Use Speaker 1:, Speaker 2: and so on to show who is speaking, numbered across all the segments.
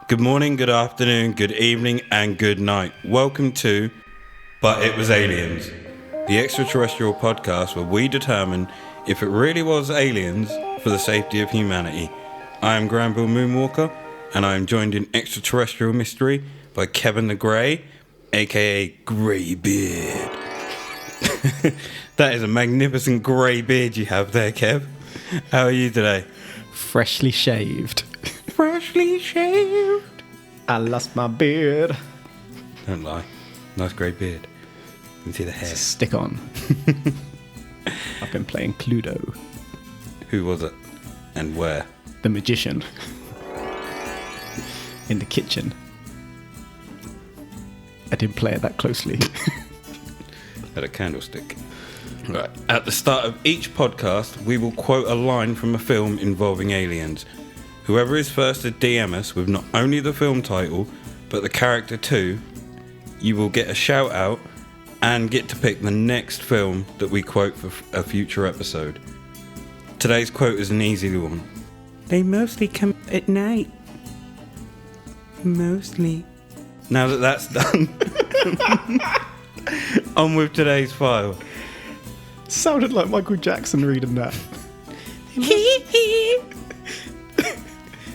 Speaker 1: Good morning, good afternoon, good evening, and good night. Welcome to But It Was Aliens, the extraterrestrial podcast where we determine if it really was aliens for the safety of humanity. I am Granville Moonwalker, and I am joined in extraterrestrial mystery by Kevin the Grey, aka Greybeard. That is a magnificent grey beard you have there, Kev. How are you today?
Speaker 2: Freshly shaved.
Speaker 1: Freshly shaved.
Speaker 2: I lost my beard.
Speaker 1: Don't lie. Nice grey beard. You can see the hair.
Speaker 2: Stick on. I've been playing Cluedo.
Speaker 1: Who was it? And where?
Speaker 2: The magician. In the kitchen. I didn't play it that closely.
Speaker 1: At a candlestick. Right. At the start of each podcast, we will quote a line from a film involving aliens. Whoever is first to DM us with not only the film title, but the character too, you will get a shout out and get to pick the next film that we quote for a future episode. Today's quote is an easy one. They mostly come at night. Mostly. Now that that's done, on with today's file.
Speaker 2: Sounded like Michael Jackson reading that.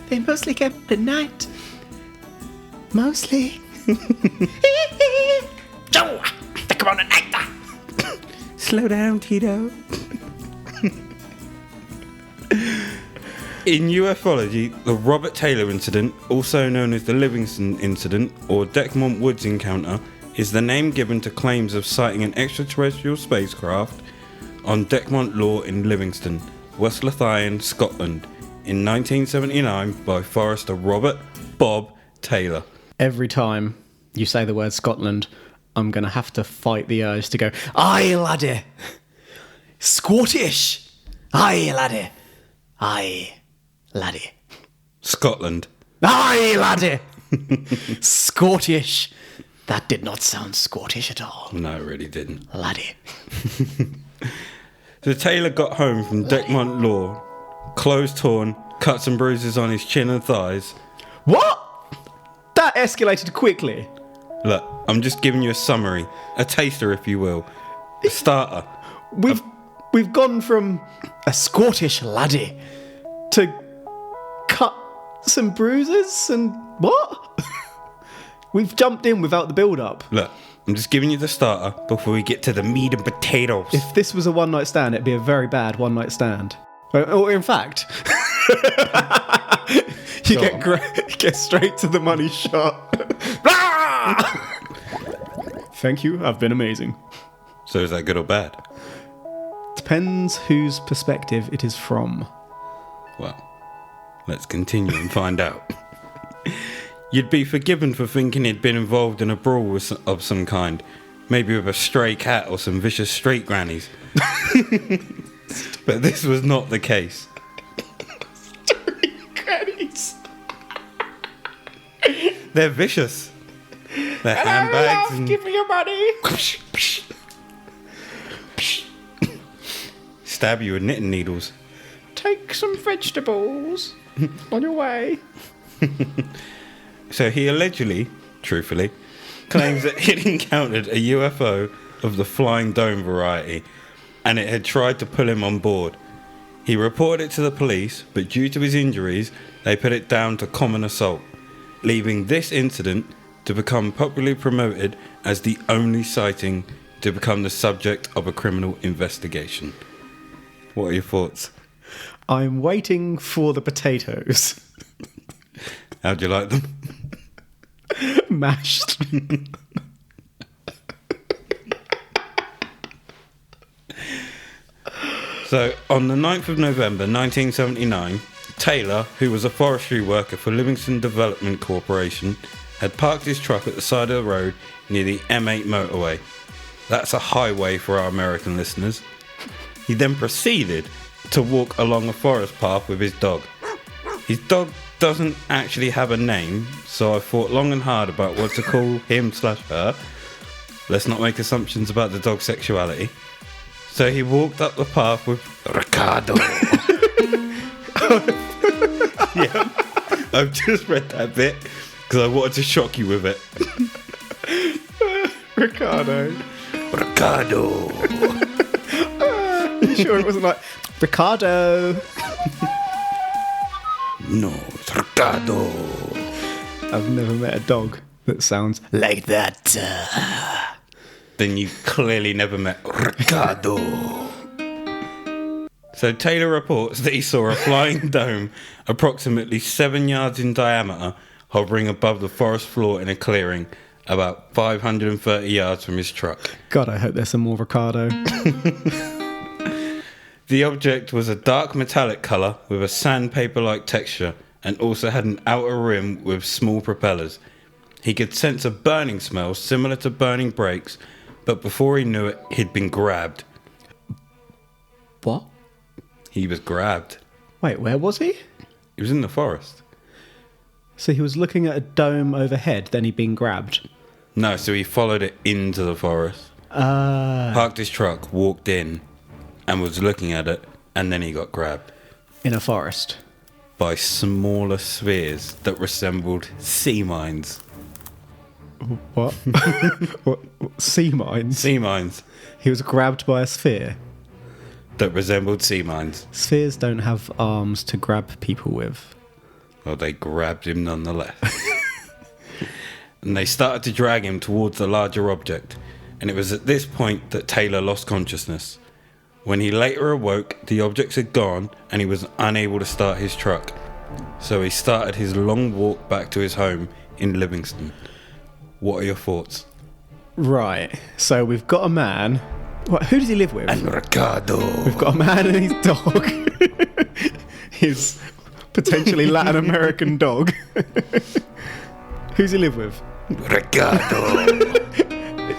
Speaker 2: They mostly come at night. Mostly.
Speaker 1: Joe, they come on at night. Slow down, Tito. In ufology, the Robert Taylor incident, also known as the Livingston incident or Dechmont Woods encounter, is the name given to claims of sighting an extraterrestrial spacecraft on Dechmont Law in Livingston, West Lothian, Scotland, in 1979 by Forester Robert Bob Taylor.
Speaker 2: Every time you say the word Scotland, I'm going to have to fight the urge to go, aye, laddie. Scottish. Aye, laddie. Aye, laddie.
Speaker 1: Scotland.
Speaker 2: Aye, laddie. Scottish. That did not sound Scottish at all.
Speaker 1: No, it really didn't.
Speaker 2: Laddie.
Speaker 1: So Taylor got home from Dechmont Law, clothes torn, cuts and bruises on his chin and thighs.
Speaker 2: What? That escalated quickly.
Speaker 1: Look, I'm just giving you a summary, a taster if you will, a starter.
Speaker 2: We've gone from a Scottish laddie to cuts and bruises and what? We've jumped in without the build-up.
Speaker 1: Look, I'm just giving you the starter before we get to the meat and potatoes.
Speaker 2: If this was a one-night stand, it'd be a very bad one-night stand. Or in fact, you get straight to the money shot. Thank you, I've been amazing.
Speaker 1: So is that good or bad?
Speaker 2: Depends whose perspective it is from.
Speaker 1: Well, let's continue and find out. You'd be forgiven for thinking he'd been involved in a brawl of some kind. Maybe with a stray cat or some vicious street grannies. But this was not the case.
Speaker 2: Street grannies.
Speaker 1: They're vicious. They're handbags and...
Speaker 2: Give me your money.
Speaker 1: Stab you with knitting needles.
Speaker 2: Take some vegetables on your way.
Speaker 1: So he allegedly, truthfully, claims that he'd encountered a UFO of the flying dome variety and it had tried to pull him on board. He reported it to the police, but due to his injuries, they put it down to common assault, leaving this incident to become popularly promoted as the only sighting to become the subject of a criminal investigation. What are your thoughts?
Speaker 2: I'm waiting for the potatoes.
Speaker 1: How'd you like them?
Speaker 2: Mashed.
Speaker 1: So, on the 9th of November 1979, Taylor, who was a forestry worker for Livingston Development Corporation, had parked his truck at the side of the road near the M8 motorway. That's a highway for our American listeners. He then proceeded to walk along a forest path with his dog. His dog doesn't actually have a name, so I thought long and hard about what to call him/her. Let's not make assumptions about the dog's sexuality. So he walked up the path with Ricardo. Yeah. I've just read that bit because I wanted to shock you with it.
Speaker 2: Ricardo.
Speaker 1: Ricardo.
Speaker 2: You sure it wasn't like Ricardo?
Speaker 1: No, it's Ricardo.
Speaker 2: I've never met a dog that sounds like that.
Speaker 1: Then you clearly never met Ricardo. So Taylor reports that he saw a flying dome approximately 7 yards in diameter hovering above the forest floor in a clearing about 530 yards from his truck.
Speaker 2: God, I hope there's some more Ricardo.
Speaker 1: The object was a dark metallic colour with a sandpaper-like texture and also had an outer rim with small propellers. He could sense a burning smell similar to burning brakes, but before he knew it, he'd been grabbed.
Speaker 2: What?
Speaker 1: He was grabbed.
Speaker 2: Wait, where was he?
Speaker 1: He was in the forest.
Speaker 2: So he was looking at a dome overhead, then he'd been grabbed.
Speaker 1: No, so he followed it into the forest, parked his truck, walked in, and was looking at it, and then he got grabbed.
Speaker 2: In a forest.
Speaker 1: By smaller spheres that resembled sea mines.
Speaker 2: What? What? Sea mines?
Speaker 1: Sea mines
Speaker 2: He was grabbed by a sphere.
Speaker 1: that resembled sea mines.
Speaker 2: Spheres don't have arms to grab people with.
Speaker 1: Well, they grabbed him nonetheless. And they started to drag him towards the larger object, and it was at this point that Taylor lost consciousness. When he later awoke, the objects had gone and he was unable to start his truck. So he started his long walk back to his home in Livingston. What are your thoughts?
Speaker 2: Right, so we've got a man. What, who does he live with?
Speaker 1: And Ricardo.
Speaker 2: We've got a man and his dog. His potentially Latin American dog. Who's he live with?
Speaker 1: Ricardo.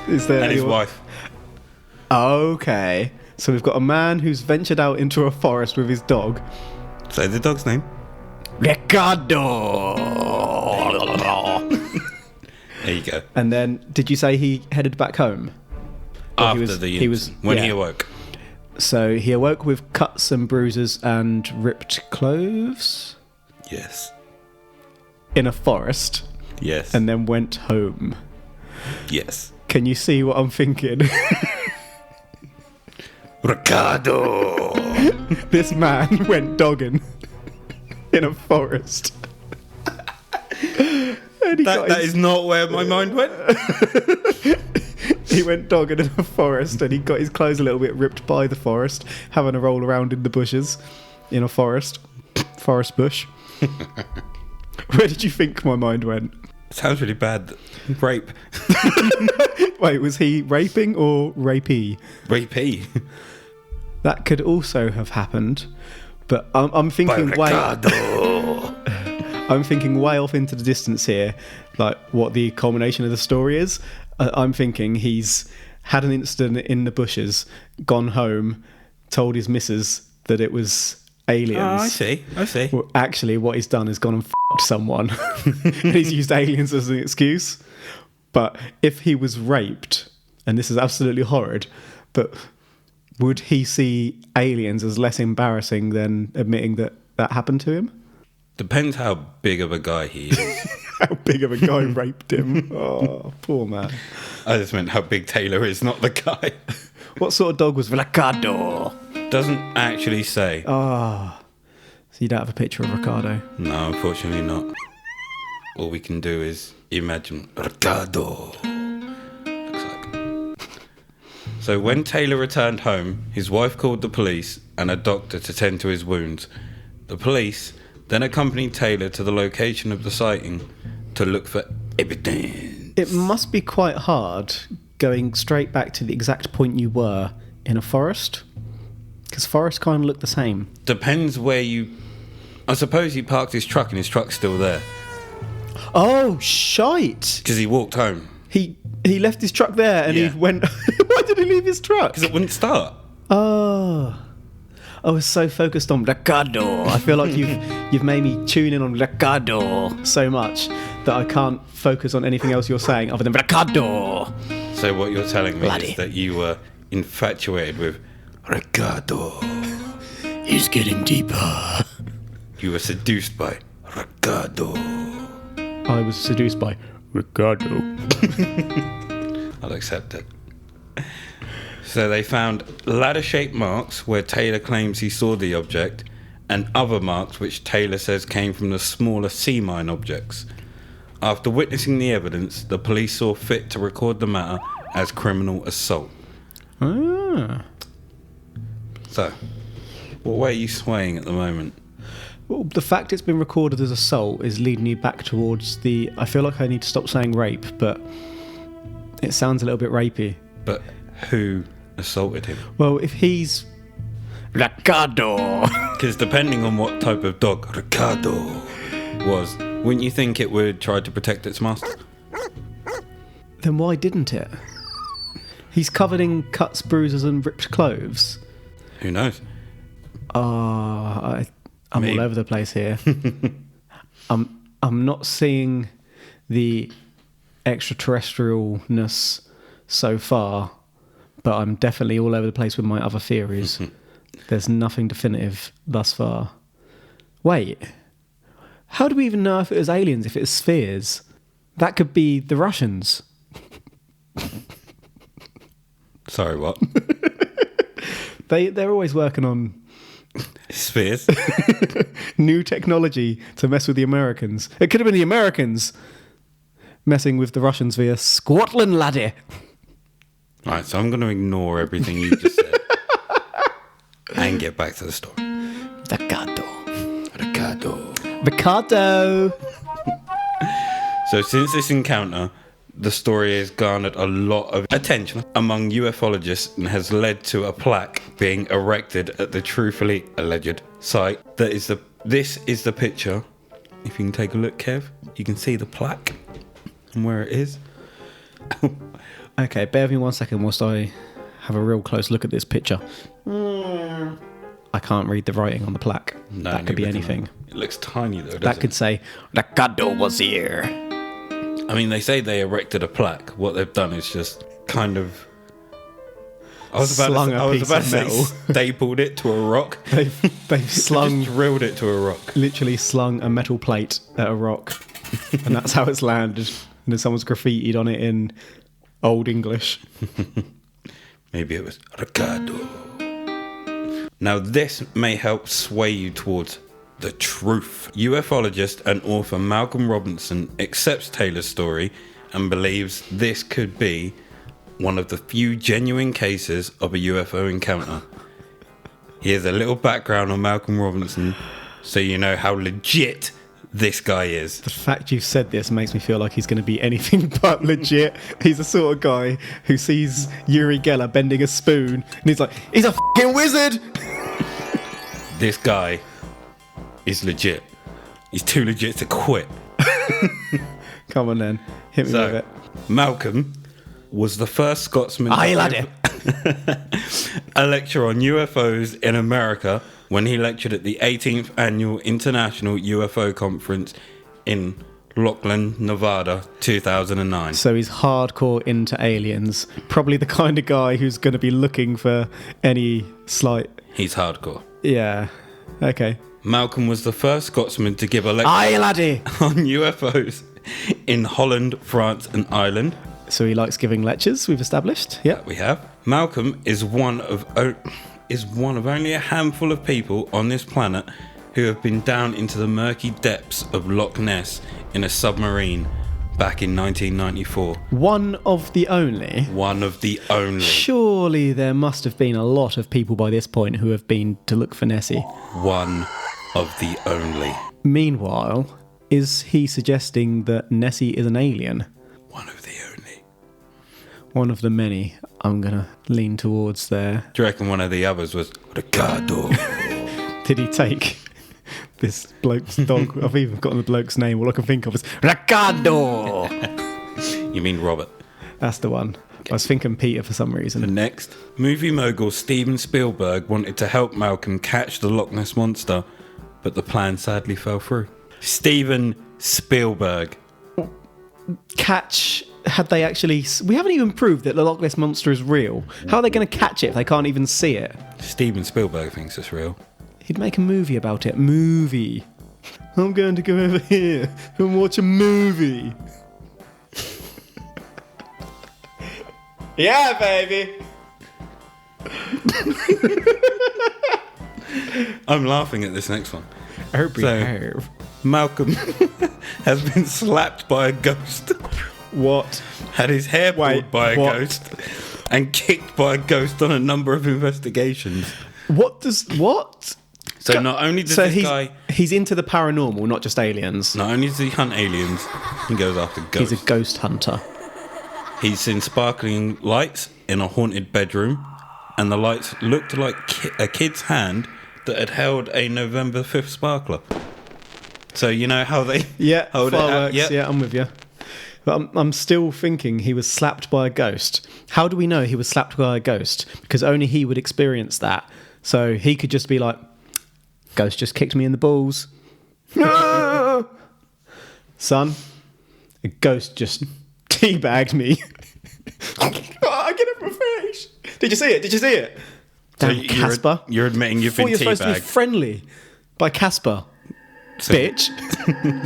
Speaker 2: Is there
Speaker 1: And his
Speaker 2: anyone-
Speaker 1: wife.
Speaker 2: Okay, so we've got a man who's ventured out into a forest with his dog.
Speaker 1: Say the dog's name.
Speaker 2: Ricardo.
Speaker 1: There you go.
Speaker 2: And then, did you say he headed back home? Or
Speaker 1: After the incident, when he awoke.
Speaker 2: So he awoke with cuts and bruises and ripped clothes
Speaker 1: Yes.
Speaker 2: in a forest,
Speaker 1: Yes.
Speaker 2: and then went home.
Speaker 1: yes.
Speaker 2: Can you see what I'm thinking?
Speaker 1: Ricardo.
Speaker 2: This man went dogging in a forest. And he got
Speaker 1: That
Speaker 2: his-
Speaker 1: is not where my mind went.
Speaker 2: He went dogging in a forest and he got his clothes a little bit ripped by the forest, having a roll around in the bushes in a forest bush. Where did you think my mind went?
Speaker 1: Sounds really bad. Rape.
Speaker 2: Wait, was he raping or rapey?
Speaker 1: Rapey.
Speaker 2: That could also have happened, but I'm thinking I'm thinking way off into the distance here, like what the culmination of the story is. I'm thinking he's had an incident in the bushes, gone home, told his missus that it was aliens.
Speaker 1: Oh, I see.
Speaker 2: Well, actually, what he's done is gone and f***ed someone. And he's used aliens as an excuse. But if he was raped, and this is absolutely horrid, but would he see aliens as less embarrassing than admitting that that happened to him?
Speaker 1: Depends how big of a guy he is.
Speaker 2: How big of a guy raped him? Oh, poor man.
Speaker 1: I just meant how big Taylor is, not the guy.
Speaker 2: What sort of dog was Ricardo?
Speaker 1: Doesn't actually say.
Speaker 2: So you don't have a picture of Ricardo?
Speaker 1: No, unfortunately not. All we can do is imagine Ricardo. Looks like. So when Taylor returned home, his wife called the police and a doctor to tend to his wounds. The police then accompanied Taylor to the location of the sighting to look for evidence.
Speaker 2: It must be quite hard going straight back to the exact point you were in a forest, because forests kind of look the same.
Speaker 1: Depends where you... I suppose he parked his truck and his truck's still there.
Speaker 2: Oh, shite!
Speaker 1: Because he walked home.
Speaker 2: He left his truck there and
Speaker 1: Yeah.
Speaker 2: he went... Why did he leave his truck?
Speaker 1: Because it wouldn't start.
Speaker 2: Oh, I was so focused on Ricardo. I feel like you've made me tune in on Ricardo so much that I can't focus on anything else you're saying other than Ricardo.
Speaker 1: So what you're telling me
Speaker 2: Bloody.
Speaker 1: is that you were infatuated with Ricardo.
Speaker 2: He's getting deeper.
Speaker 1: You were seduced by Ricardo. Ricardo.
Speaker 2: I was seduced by Ricardo.
Speaker 1: I'll accept it. So they found ladder-shaped marks where Taylor claims he saw the object, and other marks which Taylor says came from the smaller sea mine objects. After witnessing the evidence, the police saw fit to record the matter as criminal assault.
Speaker 2: Ah.
Speaker 1: So, what way are you swaying at the moment?
Speaker 2: Well, the fact it's been recorded as assault is leading you back towards the... I feel like I need to stop saying rape, but it sounds a little bit rapey.
Speaker 1: But who assaulted him?
Speaker 2: Well, if he's... Ricardo!
Speaker 1: Because depending on what type of dog Ricardo was, wouldn't you think it would try to protect its master?
Speaker 2: Then why didn't it? He's covered in cuts, bruises and ripped clothes.
Speaker 1: Who knows?
Speaker 2: I'm
Speaker 1: Maybe.
Speaker 2: all over the place here. I'm not seeing the extraterrestrialness so far, but I'm definitely all over the place with my other theories. There's nothing definitive thus far. Wait, how do we even know if it was aliens, if it was spheres? That could be the Russians.
Speaker 1: Sorry, what?
Speaker 2: They're always working on
Speaker 1: Spheres?
Speaker 2: new technology to mess with the Americans. It could have been the Americans messing with the Russians via Scotland laddie.
Speaker 1: Right, so I'm going to ignore everything you just said and get back to the story.
Speaker 2: Ricardo.
Speaker 1: So since this encounter, the story has garnered a lot of attention among ufologists and has led to a plaque being erected at the truthfully alleged site. This is the picture. If you can take a look, Kev, you can see the plaque and where it is.
Speaker 2: Okay, bear with me 1 second whilst I have a real close look at this picture. I can't read the writing on the plaque.
Speaker 1: No,
Speaker 2: that could be
Speaker 1: neither can
Speaker 2: anything.
Speaker 1: I. It looks tiny though, doesn't
Speaker 2: That could
Speaker 1: it?
Speaker 2: say, Ricardo was here.
Speaker 1: I mean, they say they erected a plaque. What they've done is just kind of... I was about
Speaker 2: Slung
Speaker 1: to,
Speaker 2: a
Speaker 1: I was
Speaker 2: piece
Speaker 1: about
Speaker 2: of
Speaker 1: to say
Speaker 2: metal.
Speaker 1: stapled it to a rock.
Speaker 2: They've slung,
Speaker 1: Just drilled it to a rock.
Speaker 2: literally slung a metal plate at a rock. And that's how it's landed. And then someone's graffitied on it in Old English.
Speaker 1: Maybe it was Ricardo. Now this may help sway you towards the truth. UFologist and author Malcolm Robinson accepts Taylor's story and believes this could be one of the few genuine cases of a UFO encounter. Here's a little background on Malcolm Robinson so you know how legit this guy is.
Speaker 2: The fact you've said this makes me feel like he's going to be anything but legit. He's the sort of guy who sees Uri Geller bending a spoon and he's like, he's a f***ing wizard!
Speaker 1: This guy is legit. He's too legit to quit.
Speaker 2: Come on then, hit me with
Speaker 1: So,
Speaker 2: it.
Speaker 1: Malcolm was the first Scotsman
Speaker 2: Aye,
Speaker 1: to
Speaker 2: laddie.
Speaker 1: a lecture on UFOs in America when he lectured at the 18th Annual International UFO Conference in Laughlin, Nevada, 2009.
Speaker 2: So he's hardcore into aliens. Probably the kind of guy who's going to be looking for any slight...
Speaker 1: He's hardcore.
Speaker 2: Yeah, okay.
Speaker 1: Malcolm was the first Scotsman to give a lecture
Speaker 2: Aye, laddie!
Speaker 1: on UFOs in Holland, France and Ireland.
Speaker 2: So he likes giving lectures, we've established. Yeah.
Speaker 1: We have. Malcolm is one of only a handful of people on this planet who have been down into the murky depths of Loch Ness in a submarine back in 1994.
Speaker 2: One of the only.
Speaker 1: One of the only.
Speaker 2: Surely there must have been a lot of people by this point who have been to look for Nessie.
Speaker 1: One of the only.
Speaker 2: Meanwhile, is he suggesting that Nessie is an alien?
Speaker 1: One of the only.
Speaker 2: One of the many I'm going to lean towards there.
Speaker 1: Do you reckon one of the others was Ricardo?
Speaker 2: Did he take this bloke's dog? I've even forgotten the bloke's name. All I can think of is Ricardo!
Speaker 1: You mean Robert?
Speaker 2: That's the one. I was thinking Peter for some
Speaker 1: The
Speaker 2: reason.
Speaker 1: next, movie mogul Steven Spielberg wanted to help Malcolm catch the Loch Ness Monster, but the plan sadly fell through. Steven Spielberg.
Speaker 2: Catch... Had they actually... We haven't even proved that the Loch Ness Monster is real. How are they going to catch it if they can't even see it?
Speaker 1: Steven Spielberg thinks it's real.
Speaker 2: He'd make a movie about it. Movie. I'm going to go over here and watch a movie. Yeah, baby.
Speaker 1: I'm laughing at this next one.
Speaker 2: So,
Speaker 1: Malcolm has been slapped by a ghost,
Speaker 2: what?
Speaker 1: had his hair pulled
Speaker 2: Wait,
Speaker 1: by a
Speaker 2: what?
Speaker 1: ghost, and kicked by a ghost on a number of investigations.
Speaker 2: What?
Speaker 1: So not only does this guy...
Speaker 2: he's into the paranormal, not just aliens.
Speaker 1: Not only does he hunt aliens, he goes after ghosts.
Speaker 2: He's a ghost hunter.
Speaker 1: He's seen sparkling lights in a haunted bedroom, and the lights looked like a kid's hand that had held a November 5th sparkler. So you know how they hold
Speaker 2: fireworks,
Speaker 1: it out? Yep.
Speaker 2: Yeah, I'm with you. But I'm still thinking he was slapped by a ghost. How do we know he was slapped by a ghost? Because only he would experience that. So he could just be like, ghost just kicked me in the balls. Ah! Son, a ghost just teabagged me. I get it for fish. Did you see it?
Speaker 1: So
Speaker 2: Damn, Casper.
Speaker 1: You're admitting you've
Speaker 2: Thought
Speaker 1: been
Speaker 2: you're supposed to be
Speaker 1: teabagged.
Speaker 2: friendly by Casper.
Speaker 1: So-
Speaker 2: Bitch.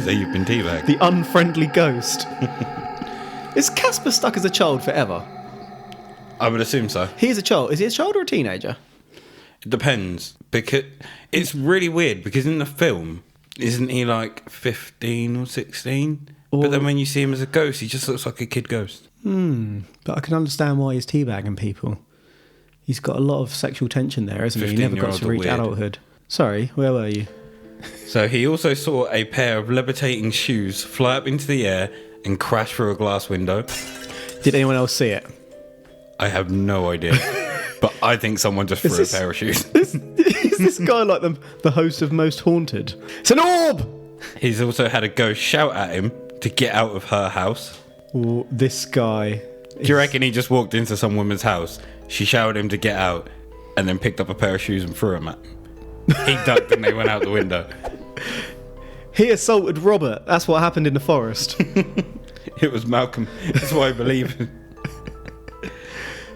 Speaker 1: So you've been teabagged.
Speaker 2: The unfriendly ghost. Is Casper stuck as a child forever?
Speaker 1: I would assume so.
Speaker 2: He is a child. Is he a child or a teenager?
Speaker 1: It depends. Because it's really weird because in the film, isn't he like 15 or 16? But then when you see him as a ghost, he just looks like a kid ghost.
Speaker 2: But I can understand why he's teabagging people. He's got a lot of sexual tension there, isn't he? He never got
Speaker 1: 15-year-olds
Speaker 2: to
Speaker 1: are
Speaker 2: reach
Speaker 1: weird.
Speaker 2: adulthood. Sorry, where were you?
Speaker 1: So he also saw a pair of levitating shoes fly up into the air and crash through a glass window.
Speaker 2: Did anyone else see it?
Speaker 1: I have no idea. But I think someone just threw
Speaker 2: this-
Speaker 1: a pair of shoes.
Speaker 2: Is this guy like the host of Most Haunted? It's an orb!
Speaker 1: He's also had a ghost shout at him to get out of her house.
Speaker 2: Or this guy.
Speaker 1: Do you reckon he just walked into some woman's house, she shouted him to get out, and then picked up a pair of shoes and threw them at him? He ducked and they went out the window.
Speaker 2: He assaulted Robert. That's what happened in the forest.
Speaker 1: It was Malcolm. That's why I believe him.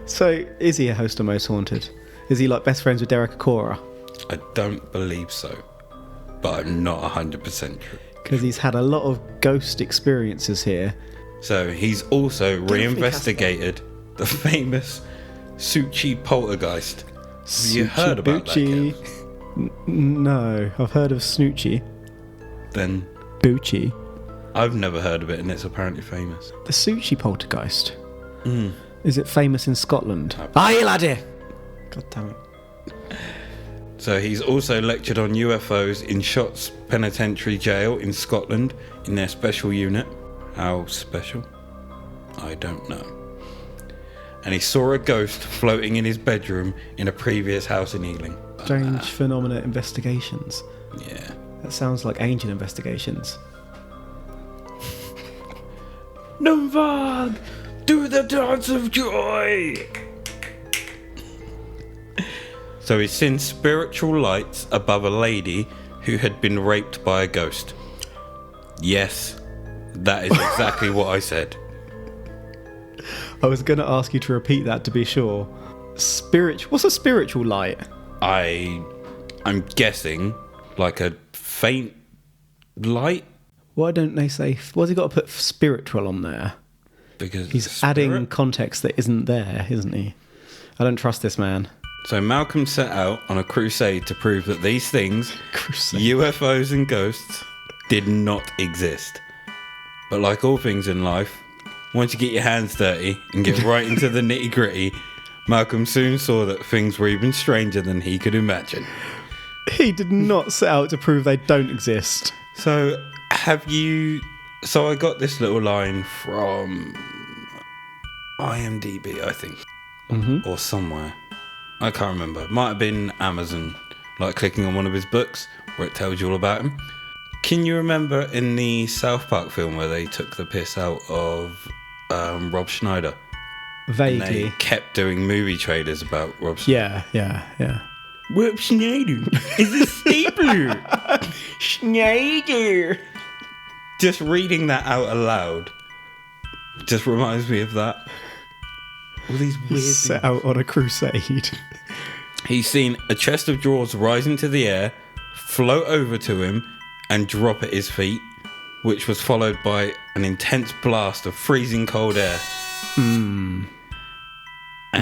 Speaker 2: So, is he a host of Most Haunted? Is he like best friends with Derek Acora?
Speaker 1: I don't believe so. But I'm not 100% sure.
Speaker 2: Because he's had a lot of ghost experiences here.
Speaker 1: So he's also reinvestigated the famous Suchi poltergeist. Have you heard about that,
Speaker 2: Bucci.
Speaker 1: Kev?
Speaker 2: No, I've heard of Snoochie.
Speaker 1: Then
Speaker 2: Bucci.
Speaker 1: I've never heard of it, and it's apparently famous.
Speaker 2: The Suchi poltergeist. Is it famous in Scotland? Aye, laddie! God damn it.
Speaker 1: So he's also lectured on UFOs in Shotts Penitentiary Jail in Scotland in their special unit. How special? I don't know. And he saw a ghost floating in his bedroom in a previous house in Ealing.
Speaker 2: Strange Phenomena Investigations.
Speaker 1: Yeah.
Speaker 2: That sounds like Ancient Investigations.
Speaker 1: Numvad, do the dance of joy. So he's seen spiritual lights above a lady who had been raped by a ghost. Yes, that is exactly what I said.
Speaker 2: I was going to ask you to repeat that to be sure. What's a spiritual light?
Speaker 1: I'm guessing like a faint light
Speaker 2: Why don't they say... Why's he got to put spiritual on there?
Speaker 1: because
Speaker 2: He's
Speaker 1: it's a
Speaker 2: adding
Speaker 1: spirit.
Speaker 2: context that isn't there, isn't he? I don't trust this man.
Speaker 1: So Malcolm set out on a crusade to prove that these things,
Speaker 2: Crusade.
Speaker 1: UFOs and ghosts, did not exist. But like all things in life, once you get your hands dirty and get right into the nitty gritty, Malcolm soon saw that things were even stranger than he could imagine.
Speaker 2: He did not set out to prove they don't exist.
Speaker 1: So I got this little line from IMDb, I think, or somewhere. I can't remember. It might have been Amazon, like clicking on one of his books where it tells you all about him. Can you remember in the South Park film where they took the piss out of Rob Schneider? And they
Speaker 2: Vaguely.
Speaker 1: kept doing movie trailers about Rob Schneider.
Speaker 2: Yeah.
Speaker 1: Rob Schneider is a stapler.
Speaker 2: Schneider.
Speaker 1: Just reading that out aloud just reminds me of that. All these weird
Speaker 2: Set
Speaker 1: things.
Speaker 2: out on a crusade.
Speaker 1: He's seen a chest of drawers rise into the air, float over to him, and drop at his feet, which was followed by an intense blast of freezing cold air. And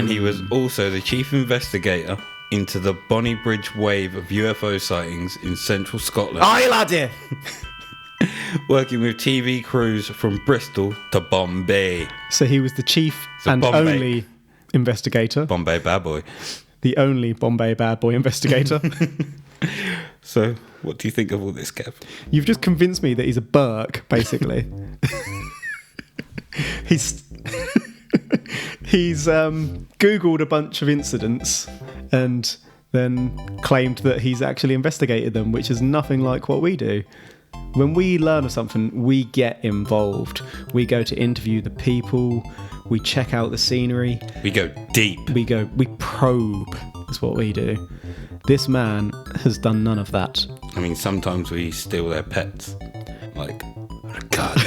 Speaker 1: he was also the chief investigator into the Bonnybridge wave of UFO sightings in central Scotland,
Speaker 2: Aye, laddie!
Speaker 1: working with TV crews from Bristol to Bombay.
Speaker 2: So he was the chief
Speaker 1: So
Speaker 2: and
Speaker 1: Bombay.
Speaker 2: only investigator.
Speaker 1: Bombay bad boy.
Speaker 2: The only Bombay bad boy investigator.
Speaker 1: So, what do you think of all this, Kev?
Speaker 2: You've just convinced me that he's a Burke, basically. he's Googled a bunch of incidents and then claimed that he's actually investigated them, which is nothing like what we do. When we learn of something, we get involved. We go to interview the people. We check out the scenery.
Speaker 1: We go deep.
Speaker 2: We probe. That's what we do. This man has done none of that.
Speaker 1: I mean, sometimes we steal their pets. Like, Ricardo.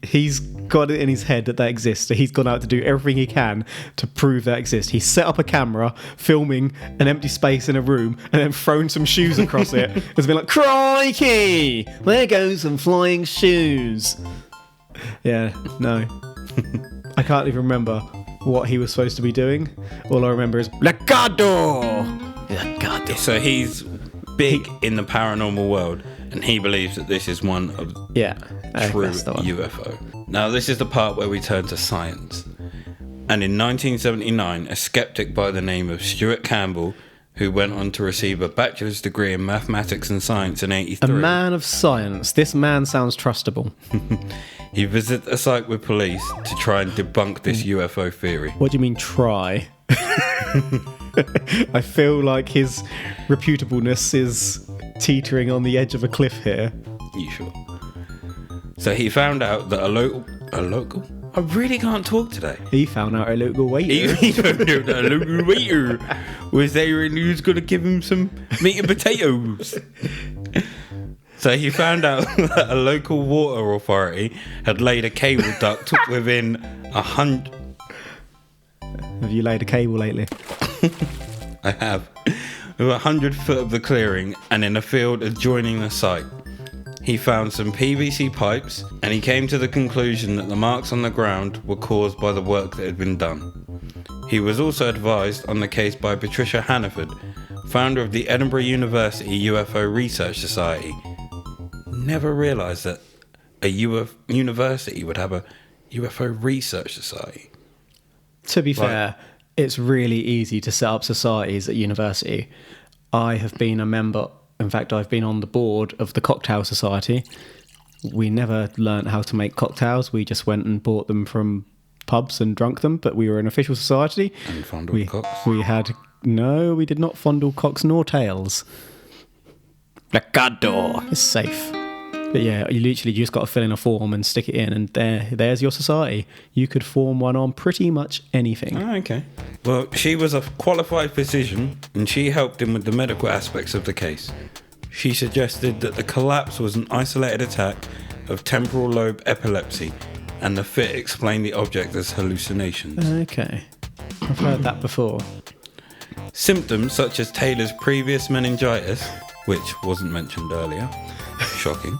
Speaker 2: He's got it in his head that exists. So he's gone out to do everything he can to prove that exists. He's set up a camera, filming an empty space in a room, and then thrown some shoes across it. It's been like, crikey! There goes some flying shoes. Yeah, no. I can't even remember what he was supposed to be doing. All I remember is Ricardo! Ricardo.
Speaker 1: So he's big in the paranormal world, and he believes that this is one of
Speaker 2: Yeah.
Speaker 1: true
Speaker 2: That's the one.
Speaker 1: UFO. Now, this is the part where we turn to science. And in 1979, a skeptic by the name of Stuart Campbell, who went on to receive a bachelor's degree in mathematics and science in
Speaker 2: A
Speaker 1: 83,
Speaker 2: man of science. This man sounds trustable.
Speaker 1: he visited a site with police to try and debunk this UFO theory.
Speaker 2: What do you mean, try? I feel like his reputableness is teetering on the edge of a cliff here.
Speaker 1: You sure? So he found out that a local? I really can't talk today.
Speaker 2: He found out a local waiter.
Speaker 1: He found out that a local waiter was there and he was going to give him some meat and potatoes. So he found out that a local water authority had laid a cable duct within 100...
Speaker 2: Have you laid a cable lately?
Speaker 1: I have. With 100 foot of the clearing and in a field adjoining the site. He found some PVC pipes and he came to the conclusion that the marks on the ground were caused by the work that had been done. He was also advised on the case by Patricia Hannaford, founder of the Edinburgh University UFO Research Society. Never realised that a university would have a UFO Research Society.
Speaker 2: To be fair, it's really easy to set up societies at university. I have been a member, in fact, I've been on the board of the Cocktail Society. We never learnt how to make cocktails. We just went and bought them from pubs and drunk them, but we were an official society.
Speaker 1: And fondled cocks.
Speaker 2: No, we did not fondle cocks nor tails. Ricardo. It's safe. But yeah, you literally just got to fill in a form and stick it in, and there's your society. You could form one on pretty much anything.
Speaker 1: Oh, okay. Well, she was a qualified physician and she helped him with the medical aspects of the case. She suggested that the collapse was an isolated attack of temporal lobe epilepsy and the fit explained the object as hallucinations.
Speaker 2: Okay. I've heard that before.
Speaker 1: Symptoms such as Taylor's previous meningitis, which wasn't mentioned earlier, shocking,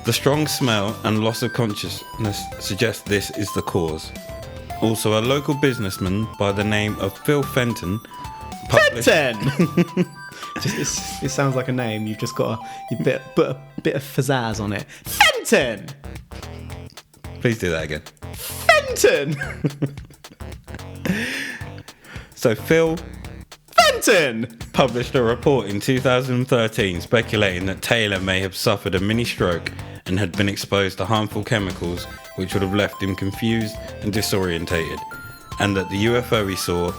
Speaker 1: the strong smell and loss of consciousness suggest this is the cause. Also, a local businessman by the name of Phil Fenton published...
Speaker 2: Fenton! It sounds like a name. You've just got to put a bit of pizzazz on it. Fenton!
Speaker 1: Please do that again.
Speaker 2: Fenton!
Speaker 1: So Phil
Speaker 2: Fenton!
Speaker 1: published a report in 2013 speculating that Taylor may have suffered a mini stroke and had been exposed to harmful chemicals which would have left him confused and disorientated, and that the UFO he saw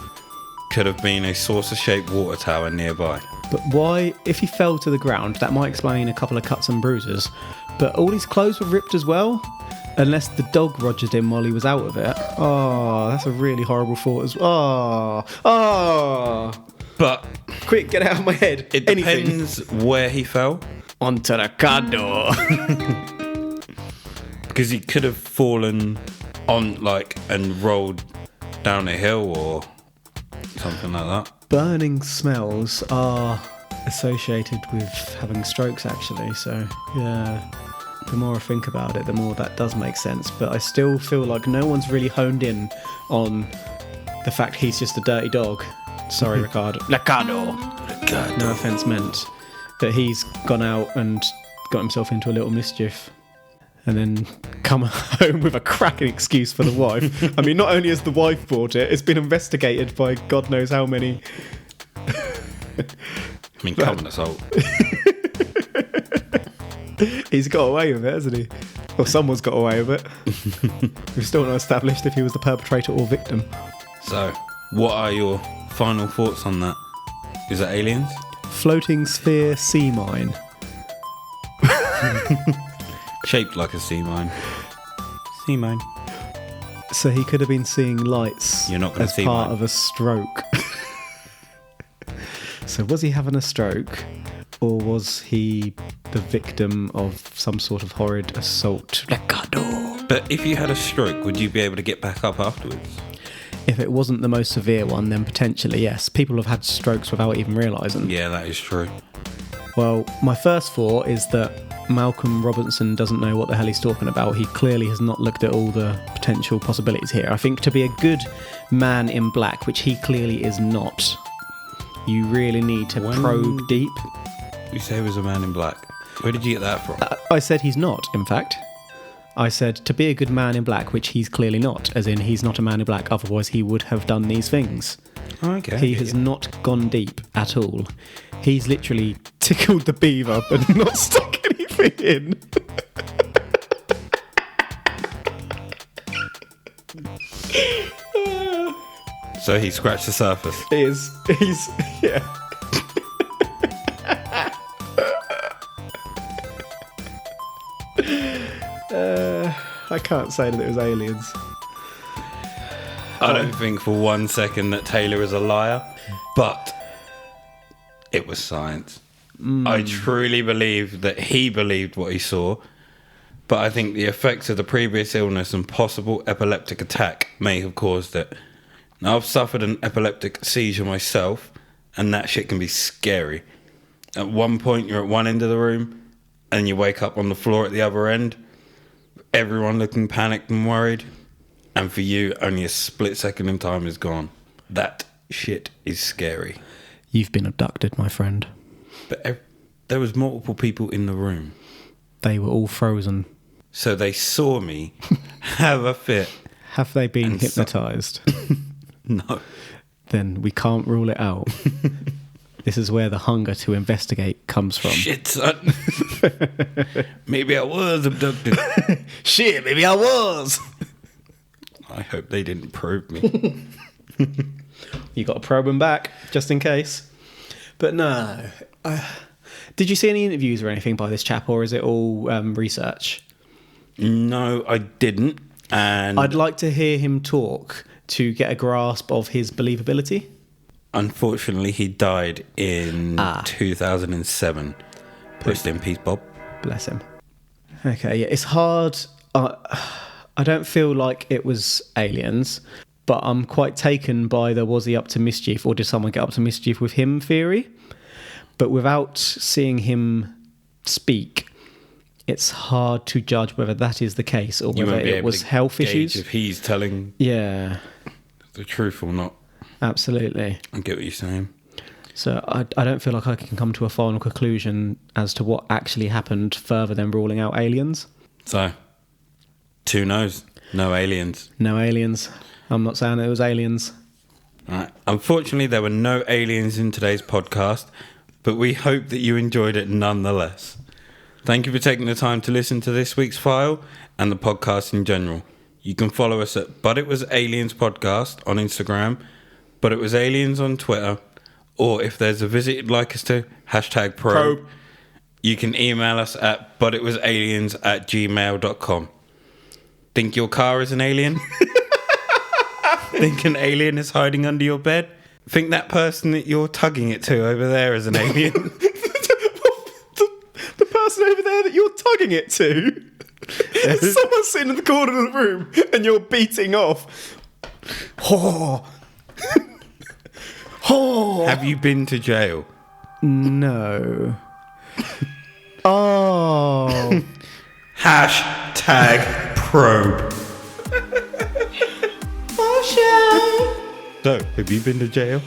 Speaker 1: could have been a saucer-shaped water tower nearby.
Speaker 2: But why, if he fell to the ground, that might explain a couple of cuts and bruises. But all his clothes were ripped as well? Unless the dog rogered him while he was out of it. Oh, that's a really horrible thought as well. Oh.
Speaker 1: But
Speaker 2: Quick, get it out of my head.
Speaker 1: it depends where he fell,
Speaker 2: Onto the Ricardo.
Speaker 1: because he could have fallen on and rolled down a hill or something like that.
Speaker 2: burning smells are associated with having strokes, actually. So, yeah, the more I think about it, the more that does make sense. But I still feel like no one's really honed in on the fact he's just a dirty dog. Sorry, Ricardo. Ricardo! No offence meant. That he's gone out and got himself into a little mischief. And then come home with a cracking excuse for the wife. I mean, not only has the wife bought it, it's been investigated by God knows how many.
Speaker 1: I mean, common assault.
Speaker 2: He's got away with it, hasn't he? Or someone's got away with it. We've still not established if he was the perpetrator or victim.
Speaker 1: So, what are your final thoughts on that? Is it aliens?
Speaker 2: Floating sphere sea mine.
Speaker 1: Shaped like a sea mine. Sea mine.
Speaker 2: So he could have been seeing lights
Speaker 1: You're not gonna
Speaker 2: as
Speaker 1: see
Speaker 2: part
Speaker 1: mine.
Speaker 2: of a stroke. So was he having a stroke, or was he the victim of some sort of horrid assault? Ricardo.
Speaker 1: But if you had a stroke, would you be able to get back up afterwards?
Speaker 2: If it wasn't the most severe one, then potentially yes. People have had strokes without even realising.
Speaker 1: Yeah, that is true.
Speaker 2: Well, my first thought is that Malcolm Robinson doesn't know what the hell he's talking about. He clearly has not looked at all the potential possibilities here. I think to be a good man in black, which he clearly is not, you really need to probe deep.
Speaker 1: You say he was a man in black. Where did you get that from?
Speaker 2: I said he's not, in fact. I said to be a good man in black, which he's clearly not, as in he's not a man in black, otherwise he would have done these things.
Speaker 1: Okay.
Speaker 2: He has not gone deep at all. He's literally tickled the beaver but not stuck anything in.
Speaker 1: So he scratched the surface.
Speaker 2: He's, yeah. I can't say that it was aliens.
Speaker 1: I don't think for 1 second that Taylor is a liar, but it was science. I truly believe that he believed what he saw, but I think the effects of the previous illness and possible epileptic attack may have caused it. Now, I've suffered an epileptic seizure myself, and that shit can be scary. At one point, you're at one end of the room, and you wake up on the floor at the other end, everyone looking panicked and worried, and for you, only a split second in time is gone. That shit is scary.
Speaker 2: You've been abducted, my friend.
Speaker 1: But there was multiple people in the room.
Speaker 2: They were all frozen.
Speaker 1: So they saw me have a fit.
Speaker 2: Have they been
Speaker 1: And
Speaker 2: hypnotised?
Speaker 1: No.
Speaker 2: Then we can't rule it out. This is where the hunger to investigate comes from.
Speaker 1: Shit, son. Maybe I was abducted.
Speaker 2: Shit, maybe I was.
Speaker 1: I hope they didn't probe me.
Speaker 2: You got to probe them back, just in case. But no. Did you see any interviews or anything by this chap, or is it all research?
Speaker 1: No, I didn't. And
Speaker 2: I'd like to hear him talk to get a grasp of his believability.
Speaker 1: unfortunately, he died in 2007. Rest in peace, Bob.
Speaker 2: Bless him. Okay, yeah, it's hard. I don't feel like it was aliens, but I'm quite taken by the was he up to mischief or did someone get up to mischief with him theory. But without seeing him speak, it's hard to judge whether that is the case or whether it was health issues.
Speaker 1: If he's telling
Speaker 2: Yeah,
Speaker 1: the truth or not.
Speaker 2: absolutely.
Speaker 1: I get what you're saying.
Speaker 2: So I don't feel like I can come to a final conclusion as to what actually happened further than ruling out aliens.
Speaker 1: So, 2 no's, no aliens.
Speaker 2: No aliens. I'm not saying it was aliens.
Speaker 1: All right. Unfortunately, there were no aliens in today's podcast, but we hope that you enjoyed it nonetheless. Thank you for taking the time to listen to this week's file and the podcast in general. You can follow us at But It Was Aliens Podcast on Instagram, But It Was Aliens on Twitter, or if there's a visit you'd like us to, hashtag probe. You can email us at butitwasaliens@gmail.com. Think your car is an alien? Think an alien is hiding under your bed? Think that person that you're tugging it to over there is an alien?
Speaker 2: The person over there that you're tugging it to. Someone's sitting in the corner of the room and you're beating off. Oh. Oh,
Speaker 1: Have you been to jail?
Speaker 2: no. Oh.
Speaker 1: Hashtag probe. So, have you been to jail?